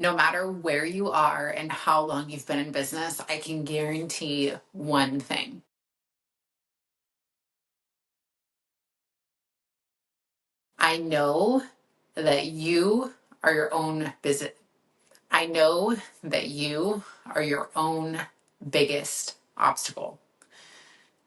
No matter where you are and how long you've been in business, I can guarantee one thing. I know that you are your own business. I know that you are your own biggest obstacle.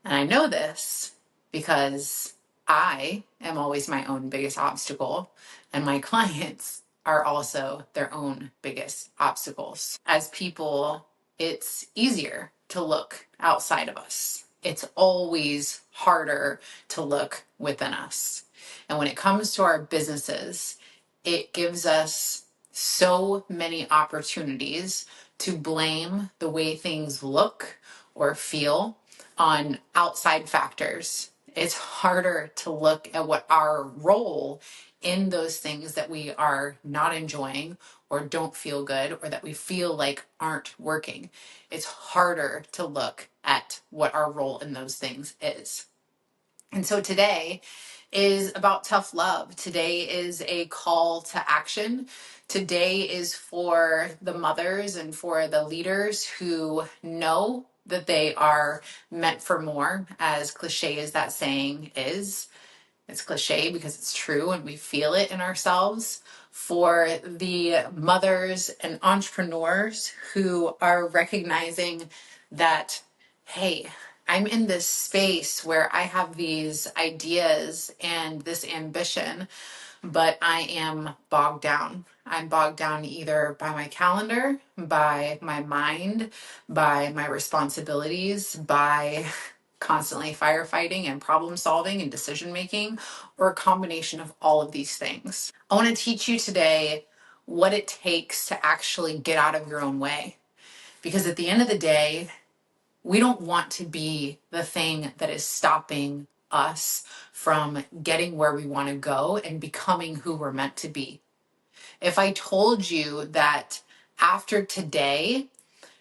And I know this because I am always my own biggest obstacle, and my clients are also their own biggest obstacles. As people, it's easier to look outside of us. It's always harder to look within us. And when it comes to our businesses, it gives us so many opportunities to blame the way things look or feel on outside factors. It's harder to look at what our role in those things that we are not enjoying or don't feel good or that we feel like aren't working. It's harder to look at what our role in those things is. And so today is about tough love. Today is a call to action. Today is for the mothers and for the leaders who know that they are meant for more, as cliche as that saying is. It's cliche because it's true and we feel it in ourselves. For the mothers and entrepreneurs who are recognizing that, hey, I'm in this space where I have these ideas and this ambition, but I am bogged down. I'm bogged down either by my calendar, by my mind, by my responsibilities, by constantly firefighting and problem solving and decision making, or a combination of all of these things. I want to teach you today what it takes to actually get out of your own way. Because at the end of the day, we don't want to be the thing that is stopping us from getting where we want to go and becoming who we're meant to be. If I told you that after today,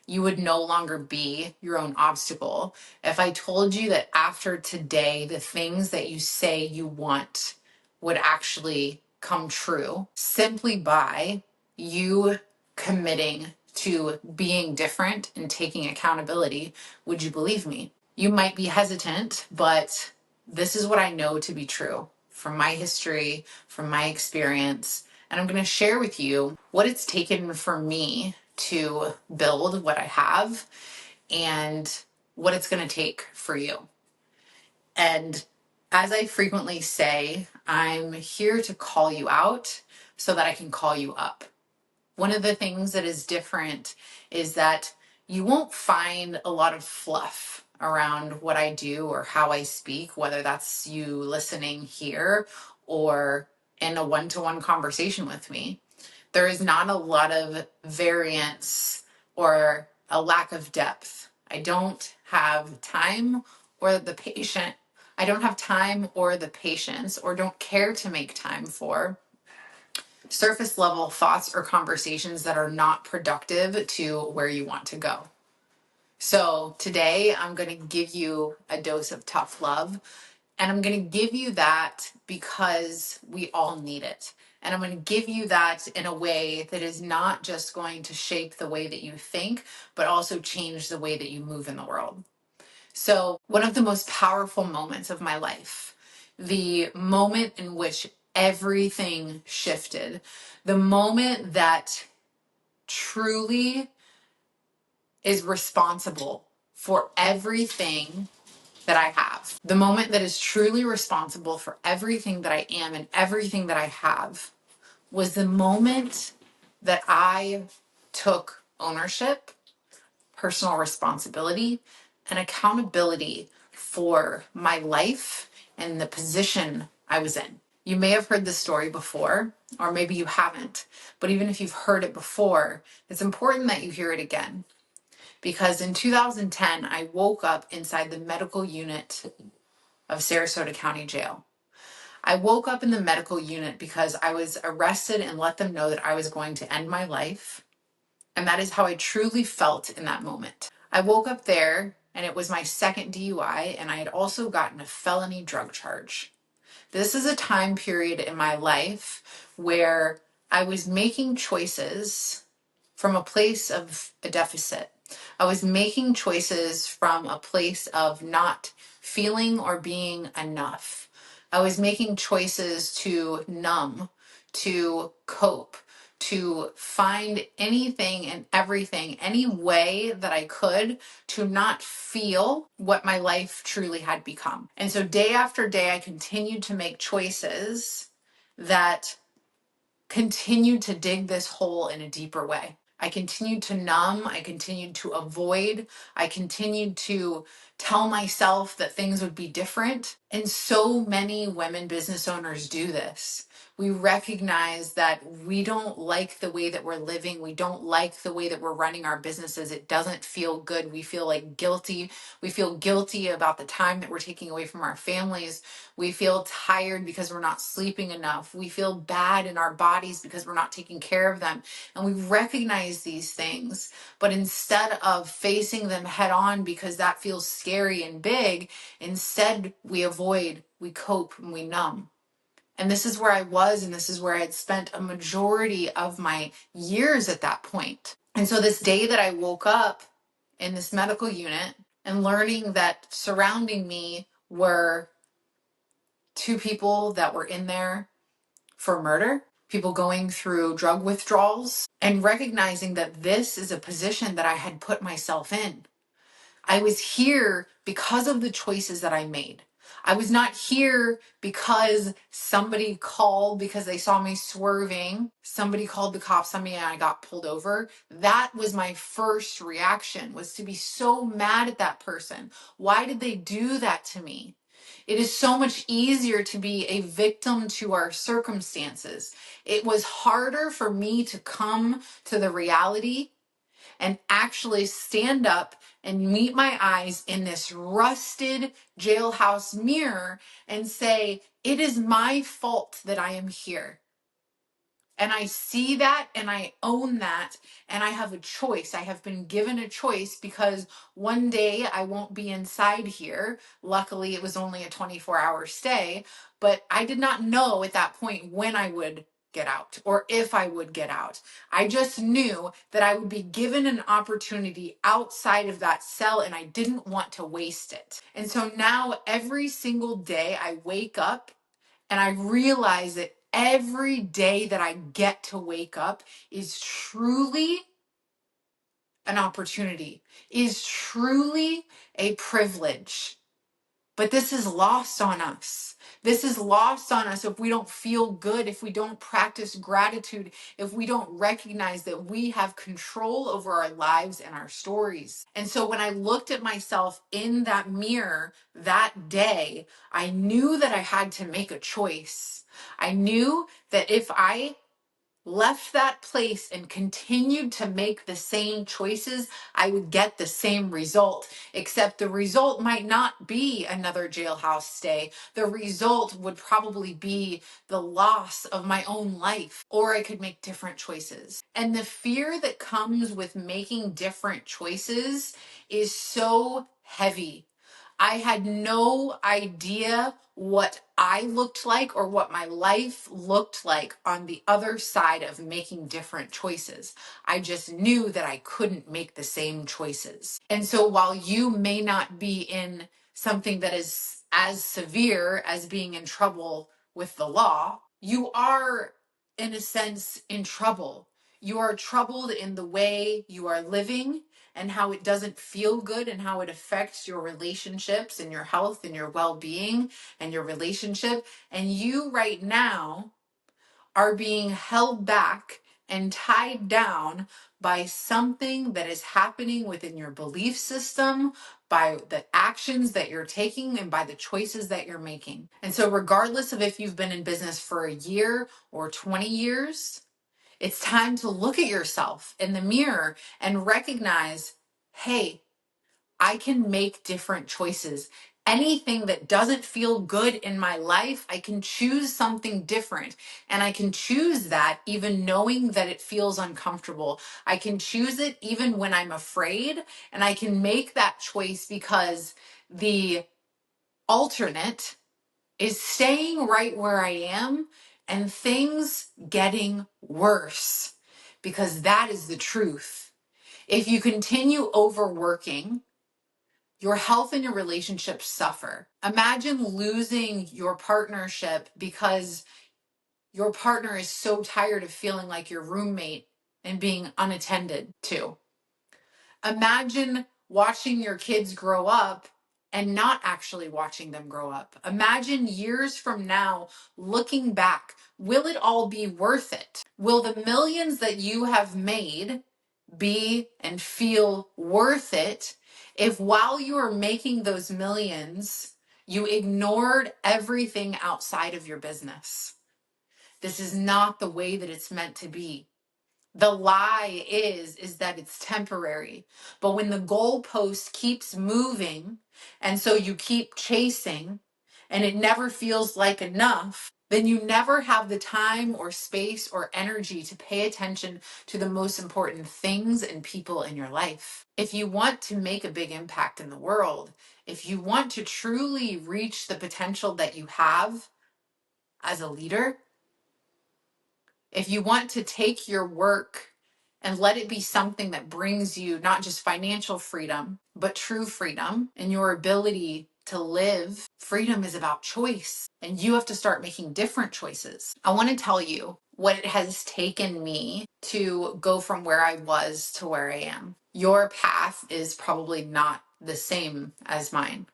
you would no longer be your own obstacle. If I told you that after today, the things that you say you want would actually come true simply by you committing to being different and taking accountability, would you believe me? You might be hesitant, but this is what I know to be true from my history, from my experience. And I'm going to share with you what it's taken for me to build what I have and what it's going to take for you. And as I frequently say, I'm here to call you out so that I can call you up. One of the things that is different is that you won't find a lot of fluff around what I do or how I speak, whether that's you listening here or in a one-to-one conversation with me. There is not a lot of variance or a lack of depth. I don't have time or the patient. I don't have time or the patience or don't care to make time for surface level thoughts or conversations that are not productive to where you want to go. So today I'm going to give you a dose of tough love, and I'm going to give you that because we all need it. And I'm going to give you that in a way that is not just going to shape the way that you think, but also change the way that you move in the world. So one of the most powerful moments of my life, the moment in which everything shifted, the moment that truly is responsible for everything that I have, the moment that is truly responsible for everything that I am and everything that I have, was the moment that I took ownership, personal responsibility, and accountability for my life and the position I was in. You may have heard this story before, or maybe you haven't, but even if you've heard it before, it's important that you hear it again. Because in 2010, I woke up inside the medical unit of Sarasota County Jail. I woke up in the medical unit because I was arrested and let them know that I was going to end my life. And that is how I truly felt in that moment. I woke up there and it was my second DUI, and I had also gotten a felony drug charge. This is a time period in my life where I was making choices from a place of a deficit. I was making choices from a place of not feeling or being enough. I was making choices to numb, to cope, to find anything and everything, any way that I could to not feel what my life truly had become. And so day after day, I continued to make choices that continued to dig this hole in a deeper way. I continued to numb. I continued to avoid. I continued to tell myself that things would be different. And so many women business owners do this. We recognize that we don't like the way that we're living. We don't like the way that we're running our businesses. It doesn't feel good. We feel like guilty. We feel guilty about the time that we're taking away from our families. We feel tired because we're not sleeping enough. We feel bad in our bodies because we're not taking care of them. And we recognize these things, but instead of facing them head on because that feels scary and big, instead we avoid, we cope, and we numb. And this is where I was, and this is where I had spent a majority of my years at that point. And so this day that I woke up in this medical unit and learning that surrounding me were two people that were in there for murder, people going through drug withdrawals, and recognizing that this is a position that I had put myself in. I was here because of the choices that I made. I was not here because somebody called because they saw me swerving. Somebody called the cops on me and I got pulled over. That was my first reaction, was to be so mad at that person. Why did they do that to me? It is so much easier to be a victim to our circumstances. It was harder for me to come to the reality and actually stand up and meet my eyes in this rusted jailhouse mirror and say, it is my fault that I am here. And I see that and I own that, and I have a choice. I have been given a choice because one day I won't be inside here. Luckily, it was only a 24-hour stay, but I did not know at that point when I would get out or if I would get out. I just knew that I would be given an opportunity outside of that cell and I didn't want to waste it. And so now every single day I wake up and I realize that every day that I get to wake up is truly an opportunity, is truly a privilege. But this is lost on us. This is lost on us if we don't feel good, if we don't practice gratitude, if we don't recognize that we have control over our lives and our stories. And so when I looked at myself in that mirror that day, I knew that I had to make a choice. I knew that if I left that place and continued to make the same choices, I would get the same result, except the result might not be another jailhouse stay. The result would probably be the loss of my own life, or I could make different choices. And the fear that comes with making different choices is so heavy. I had no idea what I looked like or what my life looked like on the other side of making different choices. I just knew that I couldn't make the same choices. And so while you may not be in something that is as severe as being in trouble with the law, you are, in a sense, in trouble. You are troubled in the way you are living and how it doesn't feel good and how it affects your relationships and your health and your well-being and your relationship. And you right now are being held back and tied down by something that is happening within your belief system, by the actions that you're taking, and by the choices that you're making. And so regardless of if you've been in business for a year or 20 years, it's time to look at yourself in the mirror and recognize, hey, I can make different choices. Anything that doesn't feel good in my life, I can choose something different. And I can choose that even knowing that it feels uncomfortable. I can choose it even when I'm afraid. And I can make that choice because the alternate is staying right where I am and things getting worse. because that is the truth. If you continue overworking, your health and your relationships suffer. Imagine losing your partnership because your partner is so tired of feeling like your roommate and being unattended to. Imagine watching your kids grow up and not actually watching them grow up. Imagine years from now looking back. Will it all be worth it? Will the millions that you have made be and feel worth it if while you were making those millions, you ignored everything outside of your business? This is not the way that it's meant to be. The lie is that it's temporary. But when the goalpost keeps moving, and so you keep chasing, and it never feels like enough, then you never have the time or space or energy to pay attention to the most important things and people in your life. If you want to make a big impact in the world, if you want to truly reach the potential that you have as a leader, if you want to take your work and let it be something that brings you not just financial freedom, but true freedom and your ability to live, freedom is about choice. And you have to start making different choices. I want to tell you what it has taken me to go from where I was to where I am. Your path is probably not the same as mine.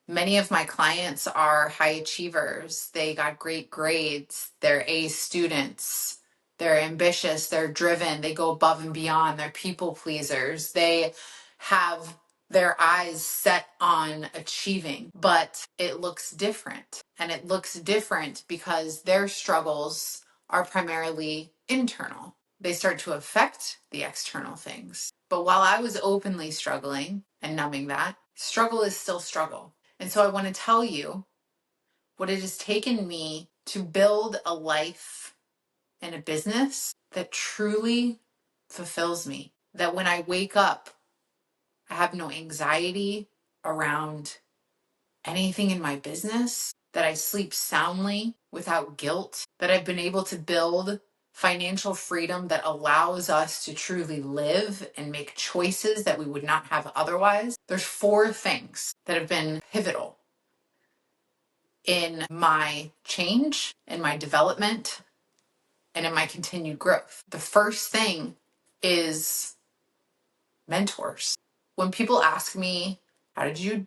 Many of my clients are high achievers. They got great grades. They're A students. They're ambitious. They're driven. They go above and beyond. They're people pleasers. They have their eyes set on achieving, but it looks different. And it looks different because their struggles are primarily internal. They start to affect the external things. But while I was openly struggling and numbing that, struggle is still struggle. And so I want to tell you what it has taken me to build a life and a business that truly fulfills me. That when I wake up, I have no anxiety around anything in my business, that I sleep soundly without guilt, that I've been able to build financial freedom that allows us to truly live and make choices that we would not have otherwise. There's 4 things that have been pivotal in my change, in my development, and in my continued growth. The first thing is mentors. When people ask me, how did you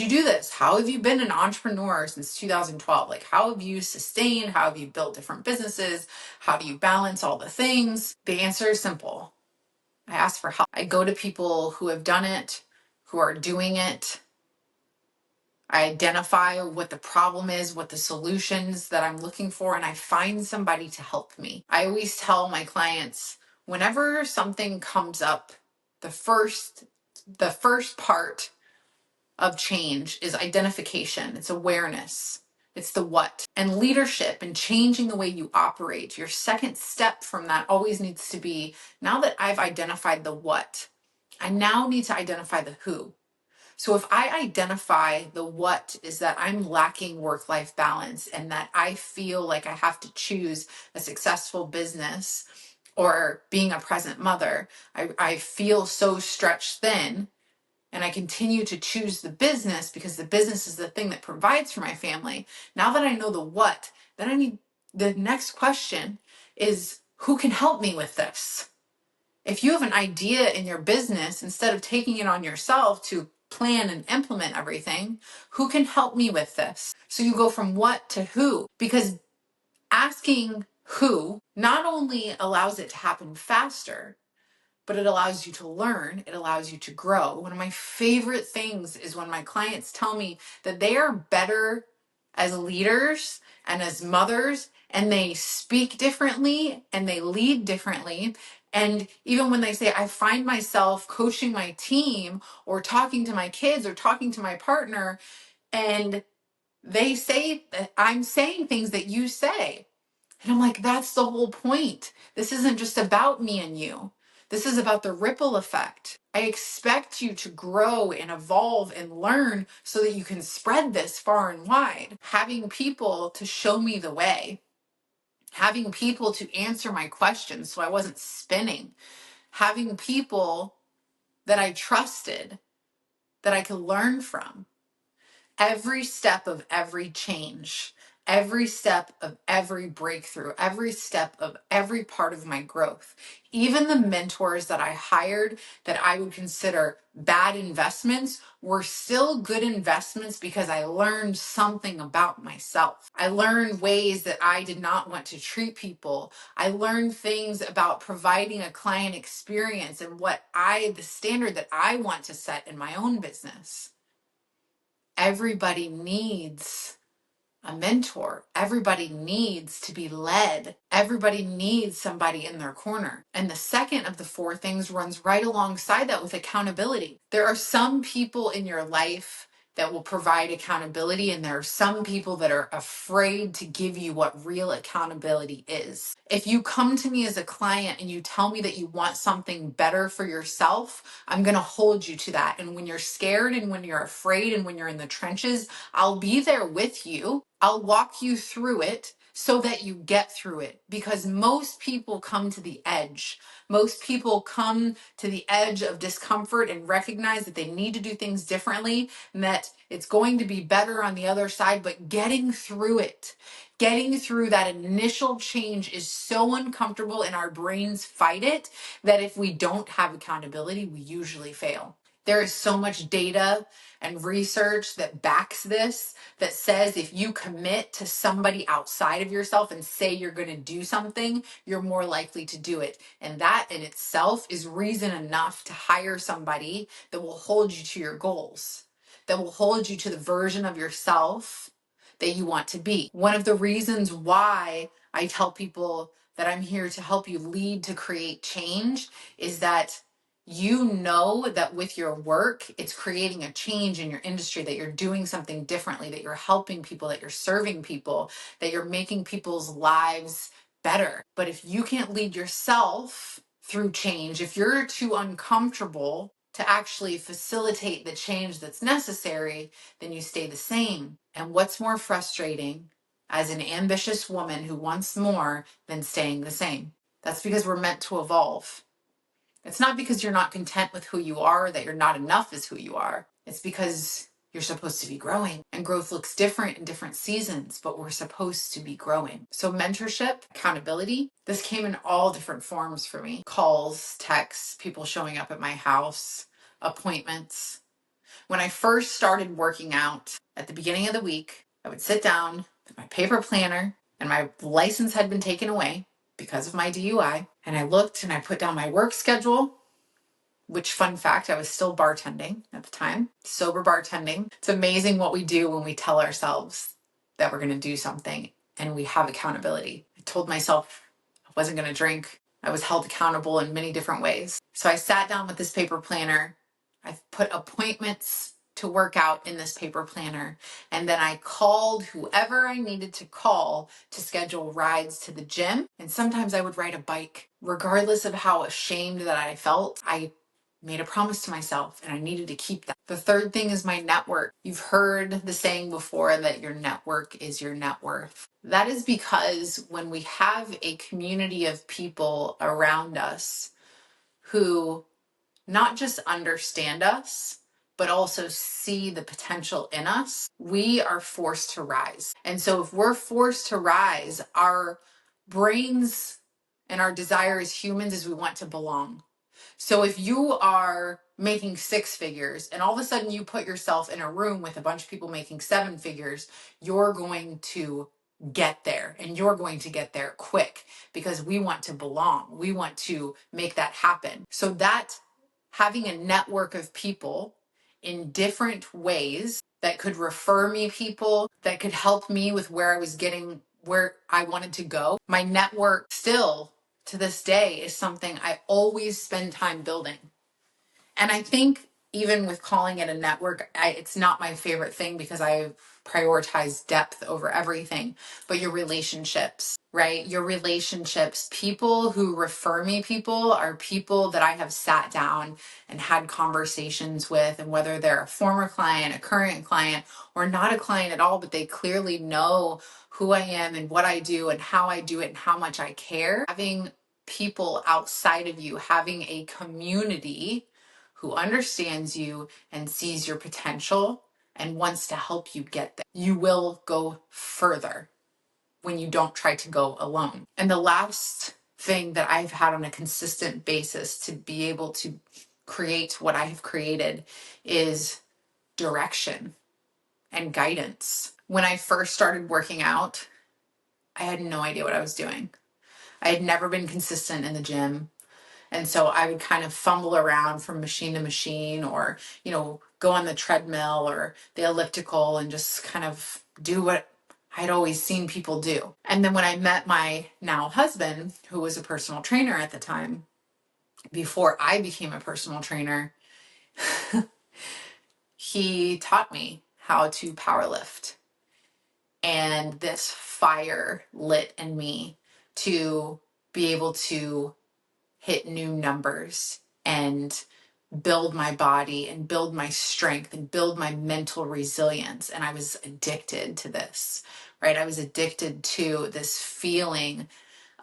do this? How have you been an entrepreneur since 2012? Like, how have you sustained? How have you built different businesses? How do you balance all the things? The answer is simple. I ask for help. I go to people who have done it, who are doing it. I identify what the problem is, what the solutions that I'm looking for, and I find somebody to help me. I always tell my clients, whenever something comes up, the first part of change is identification. It's awareness. It's the what. And leadership and changing the way you operate. Your second step from that always needs to be, now that I've identified the what, I now need to identify the who. So if I identify the what is that I'm lacking work-life balance and that I feel like I have to choose a successful business or being a present mother, I feel so stretched thin, and I continue to choose the business because the business is the thing that provides for my family. Now that I know the what, then I need, the next question is, who can help me with this? If you have an idea in your business, instead of taking it on yourself to plan and implement everything, who can help me with this? So you go from what to who, because asking who not only allows it to happen faster, but it allows you to learn, it allows you to grow. One of my favorite things is when my clients tell me that they are better as leaders and as mothers, and they speak differently and they lead differently. And even when they say, I find myself coaching my team or talking to my kids or talking to my partner, and they say that I'm saying things that you say. And I'm like, that's the whole point. This isn't just about me and you. This is about the ripple effect. I expect you to grow and evolve and learn so that you can spread this far and wide. Having people to show me the way, having people to answer my questions so I wasn't spinning, having people that I trusted that I could learn from. Every step of every change, every step of every breakthrough, every step of every part of my growth, even the mentors that I hired that I would consider bad investments were still good investments because I learned something about myself. I learned ways that I did not want to treat people. I learned things about providing a client experience and the standard that I want to set in my own business. Everybody needs a mentor. Everybody needs to be led. Everybody needs somebody in their corner. And the second of the four things runs right alongside that with accountability. There are some people in your life that will provide accountability, and there are some people that are afraid to give you what real accountability is. If you come to me as a client and you tell me that you want something better for yourself, I'm going to hold you to that. And when you're scared and when you're afraid and when you're in the trenches, I'll be there with you. I'll walk you through it so that you get through it, because most people come to the edge. Most people come to the edge of discomfort and recognize that they need to do things differently and that it's going to be better on the other side, but getting through it, getting through that initial change is so uncomfortable and our brains fight it that if we don't have accountability, we usually fail. There is so much data and research that backs this, that says if you commit to somebody outside of yourself and say you're going to do something, you're more likely to do it. And that in itself is reason enough to hire somebody that will hold you to your goals, that will hold you to the version of yourself that you want to be. One of the reasons why I tell people that I'm here to help you lead to create change is that you know that with your work, it's creating a change in your industry, that you're doing something differently, that you're helping people, that you're serving people, that you're making people's lives better. But if you can't lead yourself through change, if you're too uncomfortable to actually facilitate the change that's necessary, then you stay the same. And what's more frustrating as an ambitious woman who wants more than staying the same? That's because we're meant to evolve. It's not because you're not content with who you are, that you're not enough as who you are. It's because you're supposed to be growing, and growth looks different in different seasons, but we're supposed to be growing. So mentorship, accountability, this came in all different forms for me. Calls, texts, people showing up at my house, appointments. When I first started working out at the beginning of the week, I would sit down with my paper planner, and my license had been taken away because of my DUI. And I looked and I put down my work schedule, which, fun fact, I was still bartending at the time, sober bartending. It's amazing what we do when we tell ourselves that we're going to do something and we have accountability. I told myself I wasn't going to drink. I was held accountable in many different ways. So I sat down with this paper planner. I put appointments to work out in this paper planner. And then I called whoever I needed to call to schedule rides to the gym. And sometimes I would ride a bike. Regardless of how ashamed that I felt, I made a promise to myself and I needed to keep that. The third thing is my network. You've heard the saying before that your network is your net worth. That is because when we have a community of people around us who not just understand us, but also see the potential in us, we are forced to rise. And so if we're forced to rise, our brains and our desire as humans is we want to belong. So if you are making six figures and all of a sudden you put yourself in a room with a bunch of people making seven figures, you're going to get there, and you're going to get there quick because we want to belong. We want to make that happen. So that having a network of people in different ways that could refer me people, that could help me with where I wanted to go. My network still to this day is something I always spend time building. And I think even with calling it a network, it's not my favorite thing because I prioritize depth over everything. But your relationships, right? Your relationships, people who refer me people are people that I have sat down and had conversations with, and whether they're a former client, a current client, or not a client at all, but they clearly know who I am and what I do and how I do it and how much I care. Having people outside of you, having a community who understands you and sees your potential and wants to help you get there. You will go further when you don't try to go alone. And the last thing that I've had on a consistent basis to be able to create what I have created is direction and guidance. When I first started working out, I had no idea what I was doing. I had never been consistent in the gym. And so I would kind of fumble around from machine to machine, or, go on the treadmill or the elliptical and just kind of do what I'd always seen people do. And then when I met my now husband, who was a personal trainer at the time, before I became a personal trainer, he taught me how to power lift. And this fire lit in me to be able to hit new numbers and build my body and build my strength and build my mental resilience. And I was addicted to this, right? I was addicted to this feeling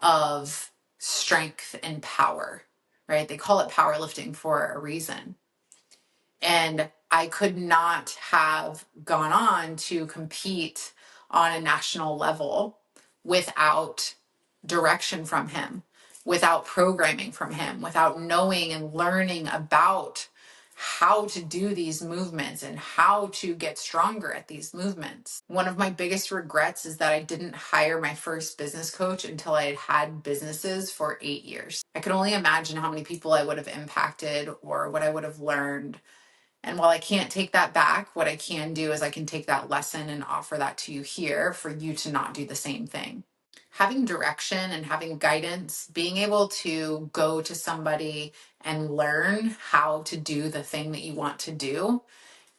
of strength and power, right? They call it powerlifting for a reason. And I could not have gone on to compete on a national level without direction from him, without programming from him, without knowing and learning about how to do these movements and how to get stronger at these movements. One of my biggest regrets is that I didn't hire my first business coach until I had had businesses for 8 years. I could only imagine how many people I would have impacted or what I would have learned. And while I can't take that back, what I can do is I can take that lesson and offer that to you here for you to not do the same thing. Having direction and having guidance, being able to go to somebody and learn how to do the thing that you want to do,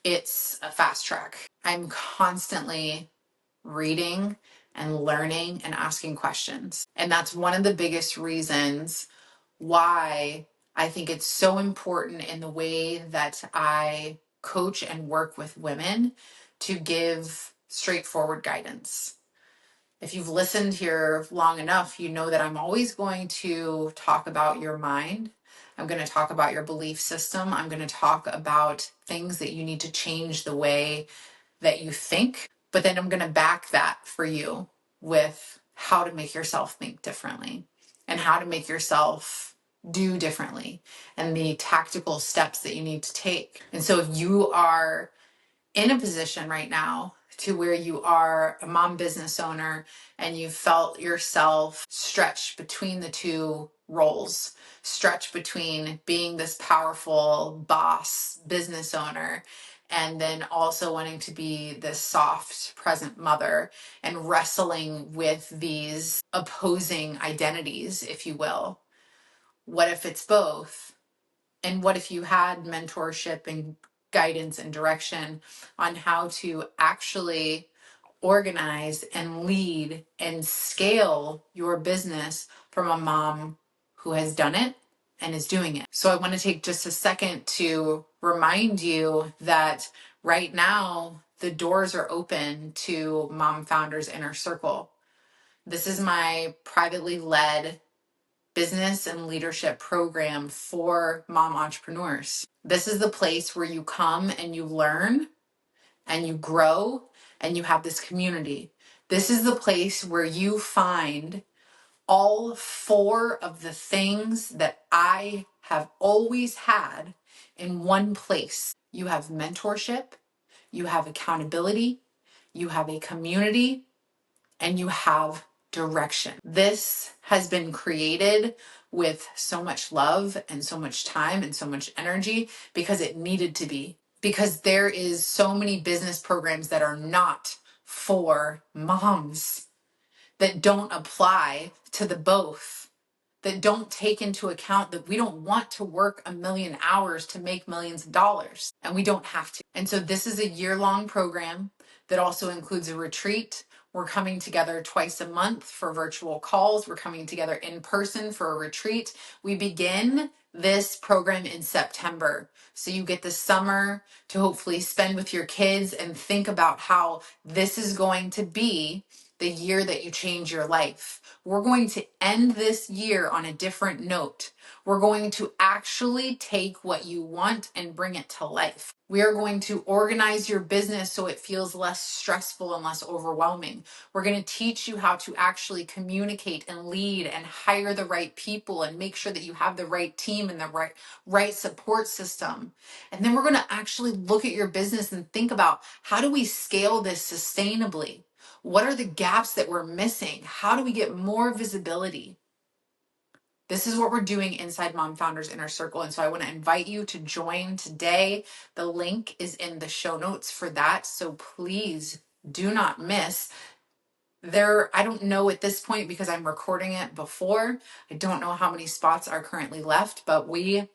it's a fast track. I'm constantly reading and learning and asking questions. And that's one of the biggest reasons why I think it's so important in the way that I coach and work with women to give straightforward guidance. If you've listened here long enough, you know that I'm always going to talk about your mind. I'm going to talk about your belief system. I'm going to talk about things that you need to change the way that you think. But then I'm going to back that for you with how to make yourself think differently and how to make yourself do differently and the tactical steps that you need to take. And so if you are in a position right now to where you are a mom business owner and you felt yourself stretch between the two roles, stretch between being this powerful boss business owner and then also wanting to be this soft present mother and wrestling with these opposing identities, if you will. What if it's both? And what if you had mentorship and guidance and direction on how to actually organize and lead and scale your business from a mom who has done it and is doing it? So I want to take just a second to remind you that right now the doors are open to Mom Founders Inner Circle. This is my privately led business and leadership program for mom entrepreneurs. This is the place where you come and you learn and you grow and you have this community. This is the place where you find all four of the things that I have always had in one place. You have mentorship, you have accountability, you have a community, and you have direction. This has been created with so much love and so much time and so much energy because it needed to be. Because there is so many business programs that are not for moms, that don't apply to the both. that don't take into account that we don't want to work 1,000,000 hours to make millions of dollars, and we don't have to. And so this is a year-long program that also includes a retreat. We're coming together twice a month for virtual calls. We're coming together in person for a retreat. We begin this program in September. So you get the summer to hopefully spend with your kids and think about how this is going to be the year that you change your life. We're going to end this year on a different note. We're going to actually take what you want and bring it to life. We are going to organize your business so it feels less stressful and less overwhelming. We're going to teach you how to actually communicate and lead and hire the right people and make sure that you have the right team and the right support system. And then we're going to actually look at your business and think about, how do we scale this sustainably? What are the gaps that we're missing? How do we get more visibility? This is what we're doing inside Mom Founders Inner Circle. And so I want to invite you to join today. The link is in the show notes for that. So please do not miss. I don't know at this point, because I'm recording it before, I don't know how many spots are currently left, but we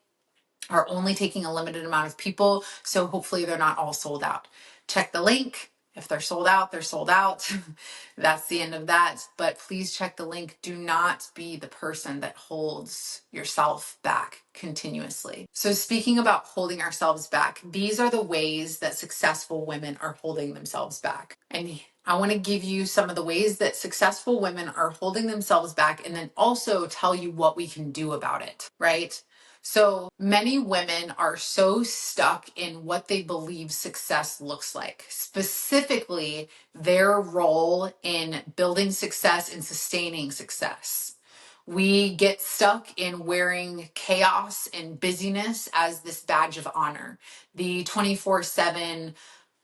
are only taking a limited amount of people. So hopefully they're not all sold out. Check the link. If they're sold out, they're sold out. That's the end of that. But please check the link. Do not be the person that holds yourself back continuously. So speaking about holding ourselves back, these are the ways that successful women are holding themselves back. And I want to give you some of the ways that successful women are holding themselves back, and then also tell you what we can do about it, right? So many women are so stuck in what they believe success looks like, specifically their role in building success and sustaining success. We get stuck in wearing chaos and busyness as this badge of honor. The 24/7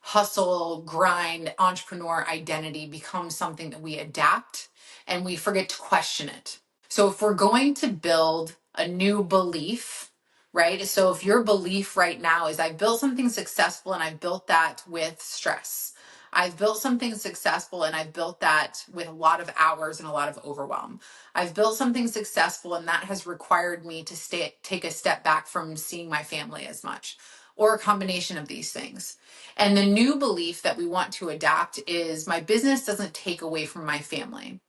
hustle, grind, entrepreneur identity becomes something that we adapt, and we forget to question it. So if we're going to build a new belief, right? So if your belief right now is, I've built something successful and I've built that with stress. I've built something successful and I've built that with a lot of hours and a lot of overwhelm. I've built something successful and that has required me to take a step back from seeing my family as much, or a combination of these things. And the new belief that we want to adapt is, my business doesn't take away from my family.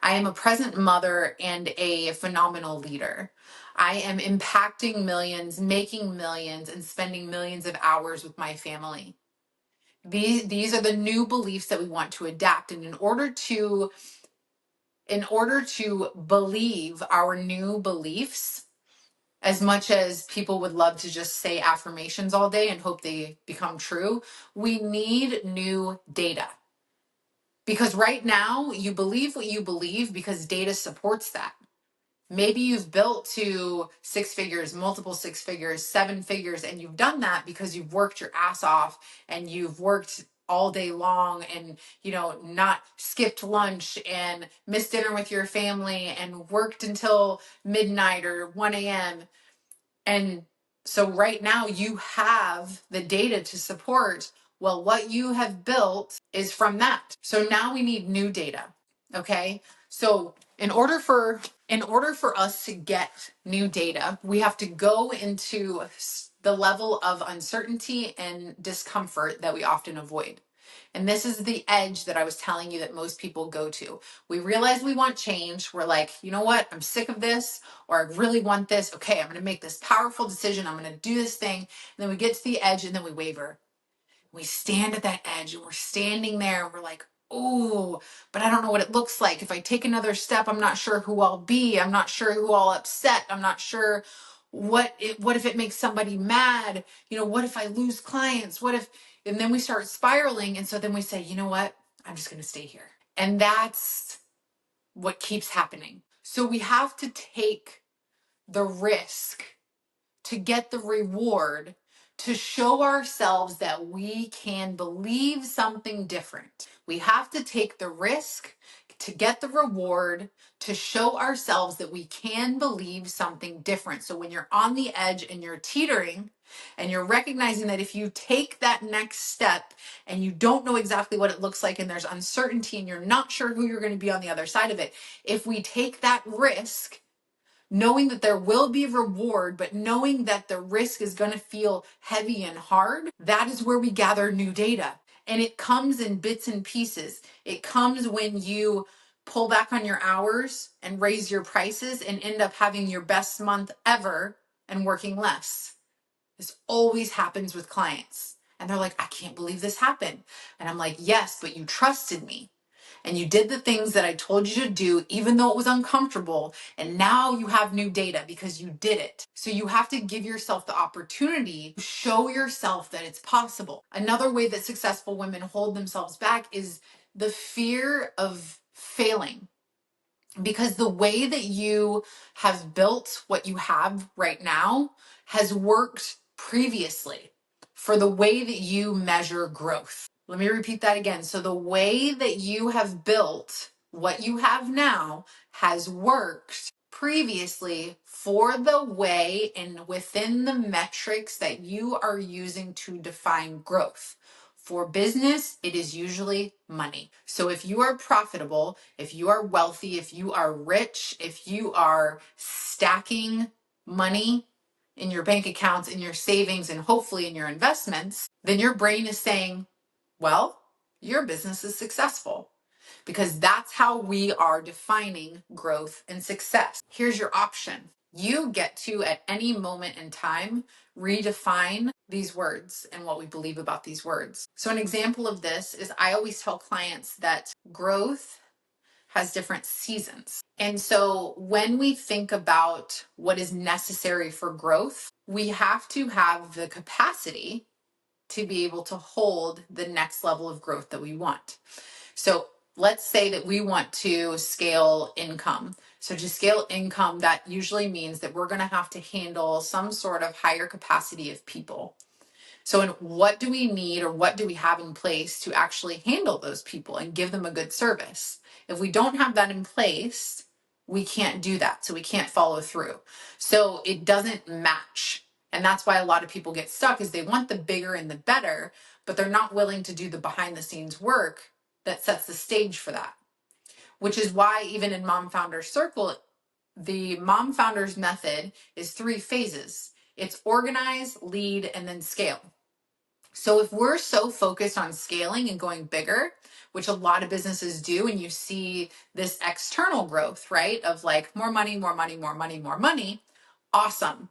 I am a present mother and a phenomenal leader. I am impacting millions, making millions, and spending millions of hours with my family. These are the new beliefs that we want to adapt. And in order to believe our new beliefs, as much as people would love to just say affirmations all day and hope they become true, we need new data. Because right now, you believe what you believe because data supports that. Maybe you've built to 6 figures, multiple 6 figures, 7 figures, and you've done that because you've worked your ass off and you've worked all day long and, not skipped lunch and missed dinner with your family and worked until midnight or 1 a.m. And so right now you have the data to support, well, what you have built is from that. So now we need new data. Okay. So in order for us to get new data, we have to go into the level of uncertainty and discomfort that we often avoid. And this is the edge that I was telling you that most people go to. We realize we want change. We're like, you know what? I'm sick of this, or I really want this. Okay, I'm going to make this powerful decision. I'm going to do this thing. And then we get to the edge and then we waver. We stand at that edge and we're standing there and we're like, oh, but I don't know what it looks like. If I take another step, I'm not sure who I'll be. I'm not sure who I'll upset. I'm not sure what if it makes somebody mad? What if I lose clients? And then we start spiraling. And so then we say, you know what? I'm just going to stay here. And that's what keeps happening. So we have to take the risk to get the reward, to show ourselves that we can believe something different. We have to take the risk to get the reward, to show ourselves that we can believe something different. So when you're on the edge and you're teetering and you're recognizing that if you take that next step and you don't know exactly what it looks like and there's uncertainty and you're not sure who you're going to be on the other side of it, if we take that risk, knowing that there will be reward, but knowing that the risk is going to feel heavy and hard, that is where we gather new data. And it comes in bits and pieces. It comes when you pull back on your hours and raise your prices and end up having your best month ever and working less. This always happens with clients. And they're like, I can't believe this happened. And I'm like, yes, but you trusted me. And you did the things that I told you to do, even though it was uncomfortable. And now you have new data because you did it. So you have to give yourself the opportunity to show yourself that it's possible. Another way that successful women hold themselves back is the fear of failing. Because the way that you have built what you have right now has worked previously for the way that you measure growth. Let me repeat that again. So the way that you have built what you have now has worked previously for the way and within the metrics that you are using to define growth. For business, it is usually money. So if you are profitable, if you are wealthy, if you are rich, if you are stacking money in your bank accounts, in your savings, and hopefully in your investments, then your brain is saying, well, your business is successful, because that's how we are defining growth and success. Here's your option. You get to, at any moment in time, redefine these words and what we believe about these words. So an example of this is I always tell clients that growth has different seasons. And so when we think about what is necessary for growth, we have to have the capacity to be able to hold the next level of growth that we want. So let's say that we want to scale income. So to scale income, that usually means that we're going to have to handle some sort of higher capacity of people. So what do we need, or what do we have in place to actually handle those people and give them a good service? If we don't have that in place, we can't do that. So we can't follow through. So it doesn't match. And that's why a lot of people get stuck, is they want the bigger and the better, but they're not willing to do the behind the scenes work that sets the stage for that. Which is why even in Mom Founders Circle, the Mom Founders method is 3 phases. It's organize, lead, and then scale. So if we're so focused on scaling and going bigger, which a lot of businesses do, and you see this external growth, right? Of like more money, more money, more money, more money. Awesome.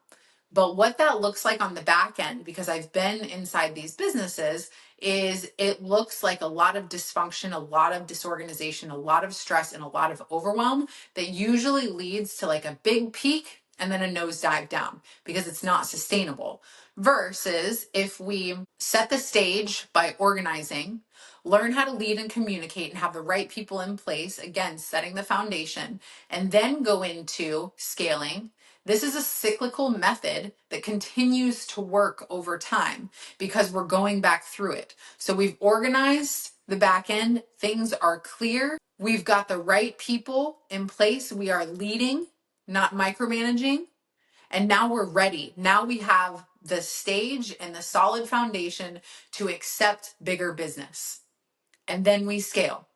But what that looks like on the back end, because I've been inside these businesses, is it looks like a lot of dysfunction, a lot of disorganization, a lot of stress, and a lot of overwhelm that usually leads to like a big peak and then a nosedive down, because it's not sustainable. Versus if we set the stage by organizing, learn how to lead and communicate and have the right people in place, again, setting the foundation, and then go into scaling. This is a cyclical method that continues to work over time because we're going back through it. So we've organized the back end, things are clear, we've got the right people in place, we are leading, not micromanaging, and now we're ready. Now we have the stage and the solid foundation to accept bigger business. And then we scale.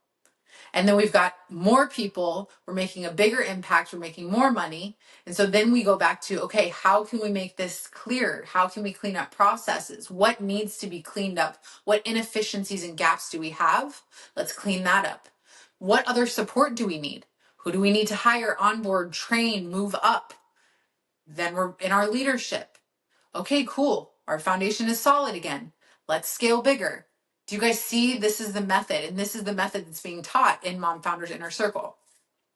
And then we've got more people, we're making a bigger impact, we're making more money. And so then we go back to, okay, how can we make this clearer? How can we clean up processes? What needs to be cleaned up? What inefficiencies and gaps do we have? Let's clean that up. What other support do we need? Who do we need to hire, onboard, train, move up? Then we're in our leadership. Okay, cool. Our foundation is solid again. Let's scale bigger. Do you guys see? This is the method, and this is the method that's being taught in Mom Founders Inner Circle.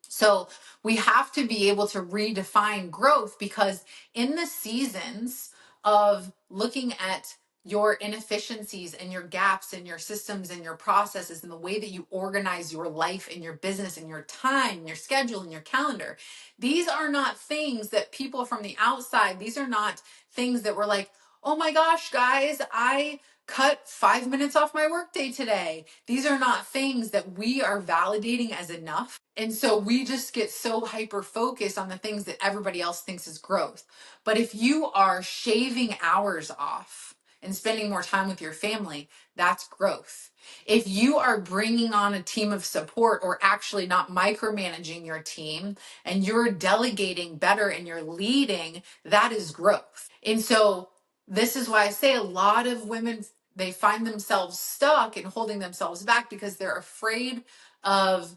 So we have to be able to redefine growth, because in the seasons of looking at your inefficiencies and your gaps and your systems and your processes and the way that you organize your life and your business and your time and your schedule and your calendar, these are not things that people from the outside, these are not things that we're like, oh my gosh, guys, I cut 5 minutes off my workday today. These are not things that we are validating as enough. And so we just get so hyper focused on the things that everybody else thinks is growth. But if you are shaving hours off, and spending more time with your family, that's growth. If you are bringing on a team of support or actually not micromanaging your team and you're delegating better and you're leading, that is growth. And so this is why I say a lot of women, they find themselves stuck and holding themselves back because they're afraid of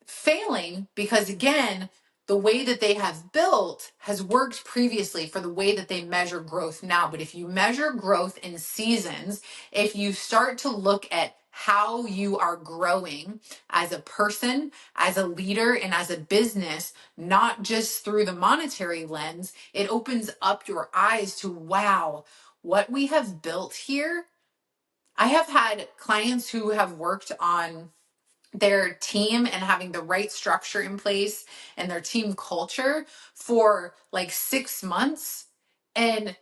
failing, because again, the way that they have built has worked previously for the way that they measure growth now. But if you measure growth in seasons, if you start to look at how you are growing as a person, as a leader, and as a business, not just through the monetary lens, it opens up your eyes to, wow, what we have built here. I have had clients who have worked on their team and having the right structure in place and their team culture for like 6 months, and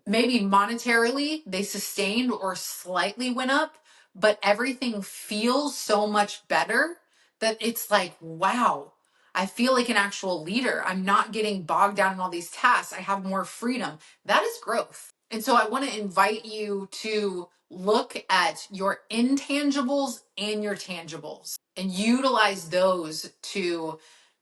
maybe monetarily they sustained or slightly went up, but everything feels so much better that it's like, wow, I feel like an actual leader. I'm not getting bogged down in all these tasks. I have more freedom. That is growth. And so I want to invite you to look at your intangibles and your tangibles and utilize those to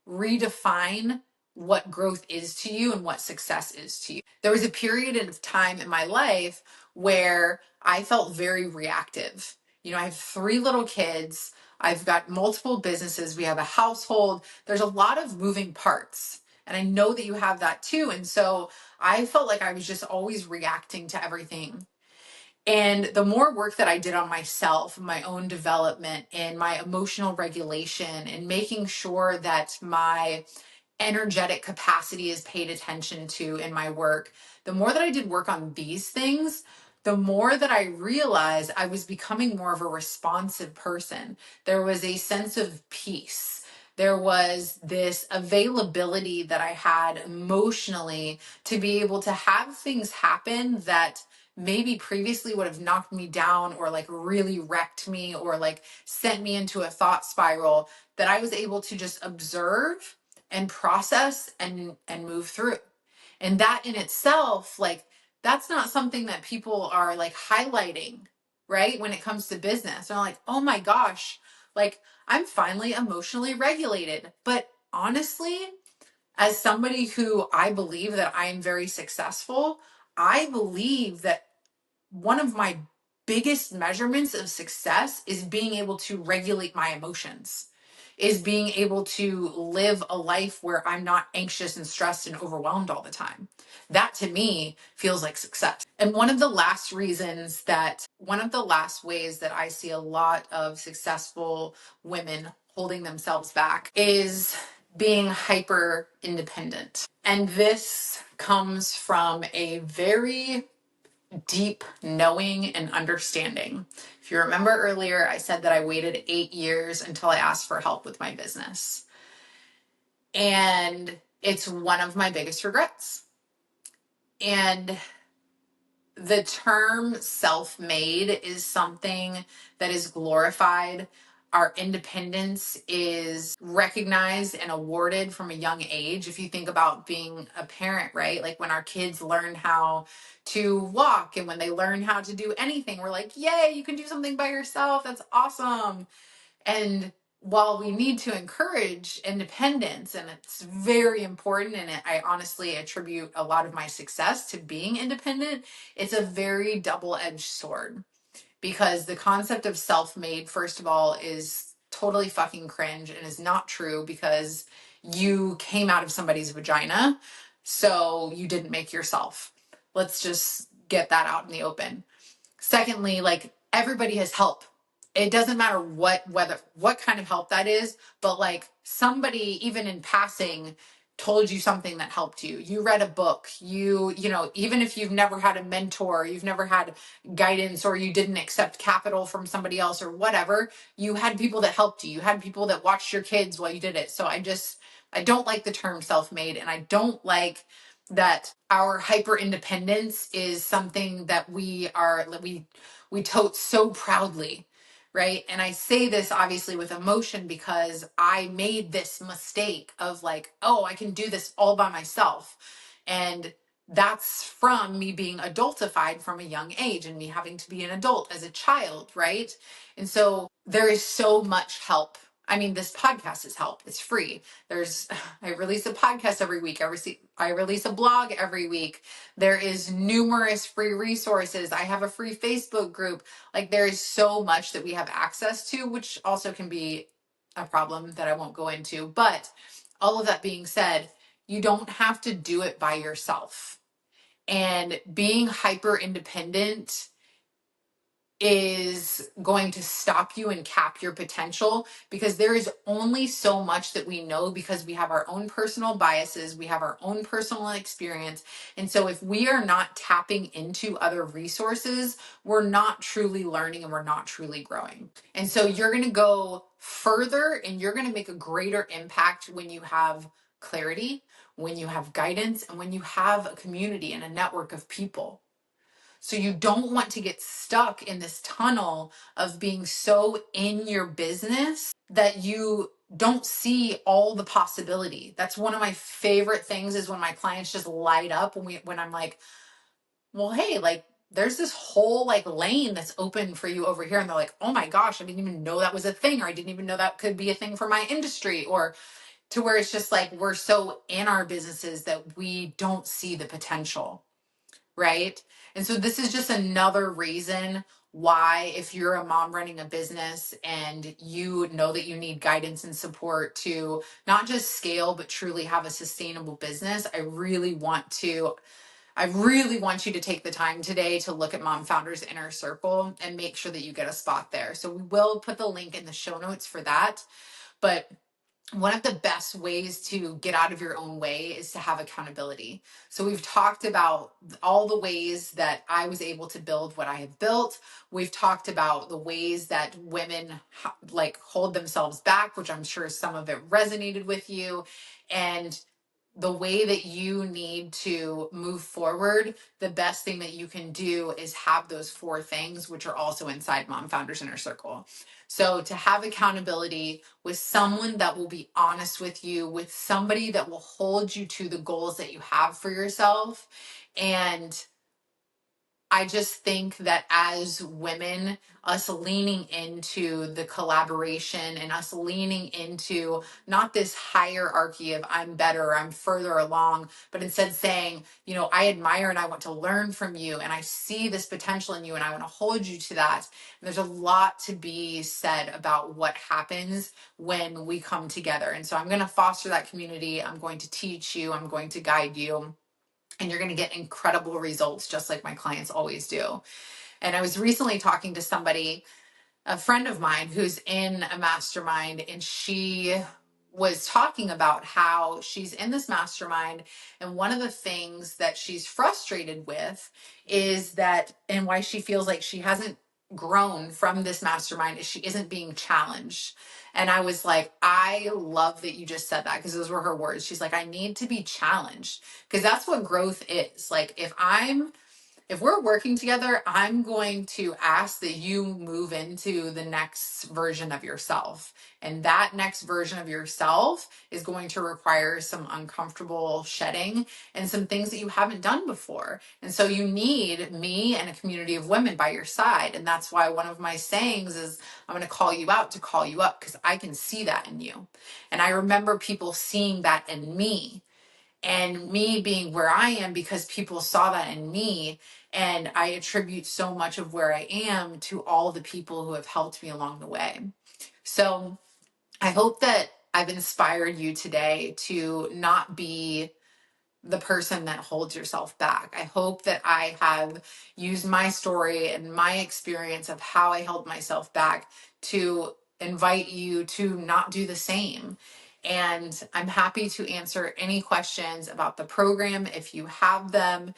redefine what growth is to you and what success is to you. There was a period of time in my life where I felt very reactive. You know, I have 3 little kids. I've got multiple businesses. We have a household. There's a lot of moving parts. And I know that you have that too. And so I felt like I was just always reacting to everything. And the more work that I did on myself, my own development, and my emotional regulation, and making sure that my energetic capacity is paid attention to in my work, the more that I did work on these things, the more that I realized I was becoming more of a responsive person. There was a sense of peace. There was this availability that I had emotionally to be able to have things happen that maybe previously would have knocked me down or like really wrecked me or like sent me into a thought spiral, that I was able to just observe and process and move through. And that in itself, like, that's not something that people are like highlighting, right? When it comes to business, they're like, oh my gosh, like, I'm finally emotionally regulated. But honestly, as somebody who I believe that I am very successful, I believe that one of my biggest measurements of success is being able to regulate my emotions, is being able to live a life where I'm not anxious and stressed and overwhelmed all the time. That to me feels like success. And one of the last ways that I see a lot of successful women holding themselves back is being hyper independent. And this comes from a very deep knowing and understanding. If you remember earlier, I said that I waited 8 years until I asked for help with my business. And it's one of my biggest regrets. And the term self-made is something that is glorified. Our independence is recognized and awarded from a young age. If you think about being a parent, right? Like when our kids learn how to walk and when they learn how to do anything, we're like, yay, you can do something by yourself. That's awesome. And while we need to encourage independence, and it's very important, and I honestly attribute a lot of my success to being independent, it's a very double-edged sword, because the concept of self-made, first of all, is totally fucking cringe and is not true, because you came out of somebody's vagina, so you didn't make yourself. Let's just get that out in the open. Secondly, like, everybody has help. It doesn't matter what kind of help that is, but like somebody even in passing told you something that helped you. You read a book, you know, even if you've never had a mentor, you've never had guidance, or you didn't accept capital from somebody else or whatever, you had people that helped you. You had people that watched your kids while you did it. So I don't like the term self-made, and I don't like that our hyper independence is something that we tote so proudly, right? And I say this obviously with emotion, because I made this mistake of like, oh, I can do this all by myself. And that's from me being adultified from a young age and me having to be an adult as a child, right? And so there is so much help. I mean, this podcast is help. It's free. I release a podcast every week. I release a blog every week. There is numerous free resources. I have a free Facebook group. Like, there is so much that we have access to, which also can be a problem that I won't go into. But all of that being said, you don't have to do it by yourself. And being hyper independent is going to stop you and cap your potential, because there is only so much that we know, because we have our own personal biases, we have our own personal experience. And so if we are not tapping into other resources, we're not truly learning and we're not truly growing. And so you're going to go further and you're going to make a greater impact when you have clarity, when you have guidance, and when you have a community and a network of people. So you don't want to get stuck in this tunnel of being so in your business that you don't see all the possibility. That's one of my favorite things, is when my clients just light up when I'm like, well, hey, like, there's this whole like lane that's open for you over here. And they're like, oh my gosh, I didn't even know that was a thing, or I didn't even know that could be a thing for my industry, or to where it's just like, we're so in our businesses that we don't see the potential. Right? And so this is just another reason why, if you're a mom running a business and you know that you need guidance and support to not just scale, but truly have a sustainable business, I really want you to take the time today to look at Mom Founders Inner Circle and make sure that you get a spot there. So we will put the link in the show notes for that. But one of the best ways to get out of your own way is to have accountability. So we've talked about all the ways that I was able to build what I have built. We've talked about the ways that women like hold themselves back, which I'm sure some of it resonated with you. And the way that you need to move forward, the best thing that you can do is have those 4 things, which are also inside Mom Founders Inner Circle. So to have accountability with someone that will be honest with you, with somebody that will hold you to the goals that you have for yourself. And I just think that as women, us leaning into the collaboration and us leaning into not this hierarchy of I'm better or I'm further along, but instead saying, you know, I admire and I want to learn from you and I see this potential in you and I want to hold you to that. And there's a lot to be said about what happens when we come together. And so I'm going to foster that community. I'm going to teach you. I'm going to guide you. And you're going to get incredible results, just like my clients always do. And I was recently talking to somebody, a friend of mine who's in a mastermind, and she was talking about how she's in this mastermind. And one of the things that she's frustrated with is that, and why she feels like she hasn't grown from this mastermind, is she isn't being challenged. And I was like, I love that you just said that, because those were her words. She's like, I need to be challenged, because that's what growth is. Like, if we're working together, I'm going to ask that you move into the next version of yourself. And that next version of yourself is going to require some uncomfortable shedding and some things that you haven't done before. And so you need me and a community of women by your side. And that's why one of my sayings is, I'm going to call you out to call you up, because I can see that in you. And I remember people seeing that in me, and me being where I am because people saw that in me. And I attribute so much of where I am to all the people who have helped me along the way. So I hope that I've inspired you today to not be the person that holds yourself back. I hope that I have used my story and my experience of how I held myself back to invite you to not do the same. And I'm happy to answer any questions about the program if you have them.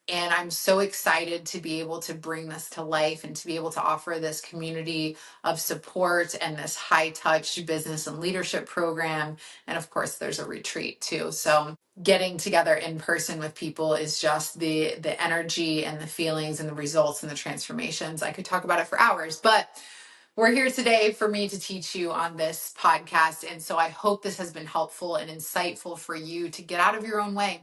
And I'm so excited to be able to bring this to life and to be able to offer this community of support and this high touch business and leadership program. And of course, there's a retreat too. So getting together in person with people is just the energy and the feelings and the results and the transformations. I could talk about it for hours, but we're here today for me to teach you on this podcast. And so I hope this has been helpful and insightful for you to get out of your own way,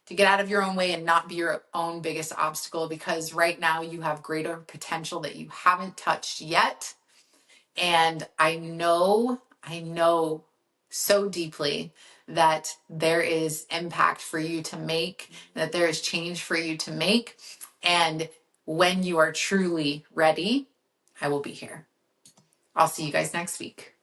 to get out of your own way and not be your own biggest obstacle, because right now you have greater potential that you haven't touched yet. And I know so deeply that there is impact for you to make, that there is change for you to make. And when you are truly ready, I will be here. I'll see you guys next week.